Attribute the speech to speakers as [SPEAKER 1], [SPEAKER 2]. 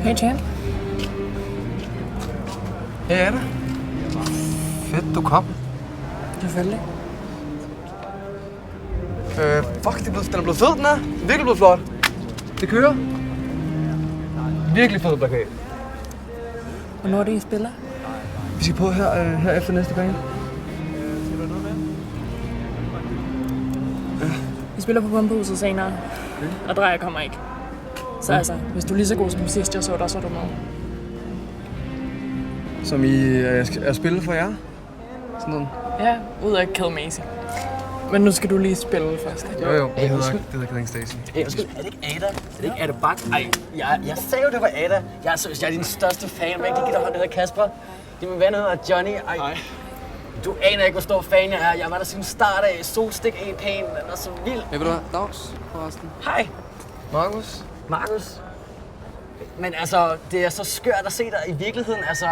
[SPEAKER 1] Hey, Chan.
[SPEAKER 2] Hey, Anna. Fedt, du kom.
[SPEAKER 1] Selvfølgelig.
[SPEAKER 2] Fuck, den er blevet fed, den er. Virkelig blevet flot. Det kører. Virkelig fed plakat.
[SPEAKER 1] Hvornår er det, I spiller?
[SPEAKER 2] Vi skal på her efter næste gang.
[SPEAKER 1] Vi spiller på Pumpehuset senere, og Drejer kommer ikke. Så altså, hvis du er lige så god som sidst, jeg så dig, så er du med.
[SPEAKER 2] Som I er spillet for jer? Sådan noget.
[SPEAKER 1] Ja, ud af Kill Macy. Men nu skal du lige spille først.
[SPEAKER 2] Jo, det hedder Killing Stacy.
[SPEAKER 3] Hey, undskyld, er det ikke Ada? Er det ikke Ada Bak? Ej, jeg sagde jo, det var Ada. Jeg er din største fan, men jeg kan ikke give dig hånd, det hedder Kasper. Det er min ven, hedder Johnny. Ej. Du aner ikke, hvor stor fan jeg er. Jeg var der siden start af. Solstik EP'en, den er så vild.
[SPEAKER 2] Hey, ved du hvad? Dags, forresten.
[SPEAKER 3] Hej,
[SPEAKER 2] Markus.
[SPEAKER 3] Markus. Men altså, det er så skørt at se dig i virkeligheden. Altså,